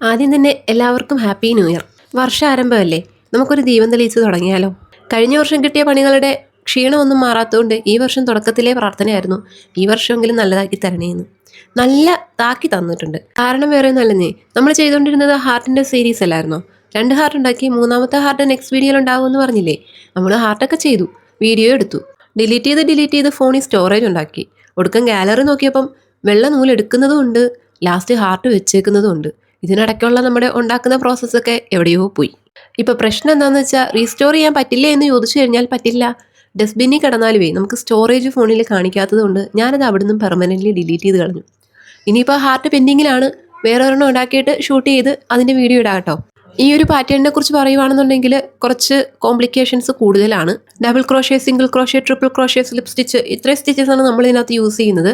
ആദ്യം തന്നെ എല്ലാവർക്കും ഹാപ്പി ന്യൂ ഇയർ. വർഷാരംഭമല്ലേ, നമുക്കൊരു ദീപം തെളിയിച്ച് തുടങ്ങിയാലോ? കഴിഞ്ഞ വർഷം കിട്ടിയ പണികളുടെ ക്ഷീണമൊന്നും മാറാത്തതുകൊണ്ട് ഈ വർഷം തുടക്കത്തിലെ പ്രാർത്ഥനയായിരുന്നു, ഈ വർഷമെങ്കിലും നല്ലതാക്കി തരണേന്ന്. നല്ല താക്കി തന്നിട്ടുണ്ട്. കാരണം വേറെ ഒന്നല്ലേ, നമ്മൾ ചെയ്തുകൊണ്ടിരുന്നത് ഹാർട്ടിൻ്റെ സീരീസ് അല്ലായിരുന്നോ? 2 ഹാർട്ട് ഉണ്ടാക്കി, 3ാമത്തെ ഹാർട്ട് നെക്സ്റ്റ് വീഡിയോയിൽ ഉണ്ടാകുമെന്ന് പറഞ്ഞില്ലേ? നമ്മൾ ഹാർട്ടൊക്കെ ചെയ്തു, വീഡിയോ എടുത്തു, ഡിലീറ്റ് ചെയ്ത് ഫോണിൽ സ്റ്റോറേജ് ഉണ്ടാക്കി. ഒടുക്കം ഗാലറി നോക്കിയപ്പം വെള്ള നൂല് എടുക്കുന്നതും ഉണ്ട്, ലാസ്റ്റ് ഹാർട്ട് വെച്ചേക്കുന്നതും ഉണ്ട്. ഇതിനിടയ്ക്കുള്ള നമ്മുടെ ഉണ്ടാക്കുന്ന പ്രോസസ്സൊക്കെ എവിടെയോ പോയി. ഇപ്പോൾ പ്രശ്നം എന്താണെന്ന് വെച്ചാൽ, റീസ്റ്റോർ ചെയ്യാൻ പറ്റില്ലേ എന്ന് ചോദിച്ചു കഴിഞ്ഞാൽ പറ്റില്ല. ഡസ്റ്റ്ബിന്നിൽ കിടന്നാലുമേ നമുക്ക് സ്റ്റോറേജ് ഫോണിൽ കാണിക്കാത്തത് കൊണ്ട് ഞാനത് അവിടെ നിന്നും പെർമനൻ്റ്ലി ഡിലീറ്റ് ചെയ്ത് കളഞ്ഞു. ഇനിയിപ്പോൾ ഹാർട്ട് പെൻഡിങ്ങിലാണ്, വേറെ ഒരെണ്ണം ഉണ്ടാക്കിയിട്ട് ഷൂട്ട് ചെയ്ത് അതിൻ്റെ വീഡിയോ ഇടാം കേട്ടോ. ഈ ഒരു പാറ്റേണിനെ കുറിച്ച് പറയുവാണെന്നുണ്ടെങ്കിൽ കുറച്ച് കോംപ്ലിക്കേഷൻസ് കൂടുതലാണ്. Double crochet, single crochet, triple crochet, slip stitch, ഇത്രയും സ്റ്റിച്ചസാണ് നമ്മൾ ഇതിനകത്ത് യൂസ് ചെയ്യുന്നത്.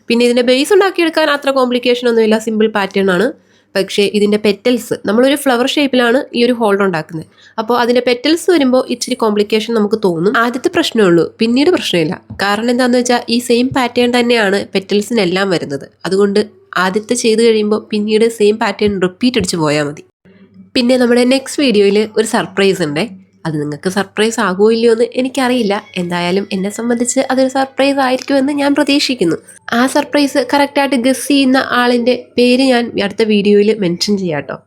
പിന്നെ ഇതിൻ്റെ ബേസ് ഉണ്ടാക്കിയെടുക്കാൻ അത്ര കോംപ്ലിക്കേഷൻ ഒന്നുമില്ല, സിമ്പിൾ പാറ്റേൺ ആണ്. പക്ഷേ ഇതിൻ്റെ പെറ്റൽസ്, നമ്മളൊരു ഫ്ലവർ ഷേപ്പിലാണ് ഈ ഒരു ഹോൾഡർ ഉണ്ടാക്കുന്നത്. അപ്പോൾ അതിൻ്റെ പെറ്റൽസ് വരുമ്പോൾ ഇച്ചിരി കോംപ്ലിക്കേഷൻ നമുക്ക് തോന്നും. ആദ്യത്തെ പ്രശ്നമേ ഉള്ളൂ, പിന്നീട് പ്രശ്നമില്ല. കാരണം എന്താണെന്ന് വെച്ചാൽ ഈ സെയിം പാറ്റേൺ തന്നെയാണ് പെറ്റൽസിനെല്ലാം വരുന്നത്. അതുകൊണ്ട് ആദ്യത്തെ ചെയ്ത് കഴിയുമ്പോൾ പിന്നീട് സെയിം പാറ്റേൺ റിപ്പീറ്റ് അടിച്ച് പോയാൽ മതി. പിന്നെ നമ്മുടെ നെക്സ്റ്റ് വീഡിയോയിൽ ഒരു സർപ്രൈസ് ഉണ്ട്. അത് നിങ്ങൾക്ക് സർപ്രൈസ് ആകുമോ ഇല്ലയോ എന്ന് എനിക്കറിയില്ല. എന്തായാലും എന്നെ സംബന്ധിച്ച് അതൊരു സർപ്രൈസ് ആയിരിക്കുമെന്ന് ഞാൻ പ്രതീക്ഷിക്കുന്നു. ആ സർപ്രൈസ് കറക്റ്റായിട്ട് ഗസ് ചെയ്യുന്ന ആളിൻ്റെ പേര് ഞാൻ അടുത്ത വീഡിയോയിൽ മെൻഷൻ ചെയ്യാം കേട്ടോ.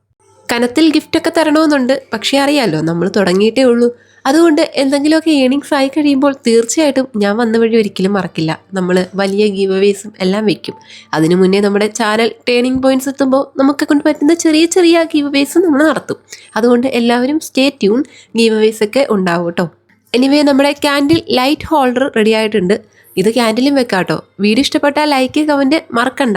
കനത്തിൽ ഗിഫ്റ്റൊക്കെ തരണമെന്നുണ്ട്, പക്ഷേ അറിയാമല്ലോ നമ്മൾ തുടങ്ങിയിട്ടേ ഉള്ളൂ. അതുകൊണ്ട് എന്തെങ്കിലുമൊക്കെ ഏണിങ്സ് ആയി കഴിയുമ്പോൾ തീർച്ചയായിട്ടും ഞാൻ വന്ന വഴി ഒരിക്കലും മറക്കില്ല. നമ്മൾ വലിയ ഗീവ് അവേസും എല്ലാം വെക്കും. അതിനു മുന്നേ നമ്മുടെ ചാനൽ ടേണിംഗ് പോയിന്റ്സ് എത്തുമ്പോൾ നമുക്ക് കൊണ്ട് പറ്റുന്ന ചെറിയ ചെറിയ ഗീവ് അവേസ് നമ്മൾ നടത്തും. അതുകൊണ്ട് എല്ലാവരും സ്റ്റേ ട്യൂൺ, ഗീവ് അവേസ് ഒക്കെ ഉണ്ടാവും കേട്ടോ. എനിവേ, നമ്മുടെ ക്യാൻഡിൽ ലൈറ്റ് ഹോൾഡർ റെഡി ആയിട്ടുണ്ട്. ഇത് ക്യാൻഡിലും വെക്കാം കേട്ടോ. വീഡിയോ ഇഷ്ടപ്പെട്ടാൽ ലൈക്ക്, കമൻറ്റ് മറക്കണ്ട.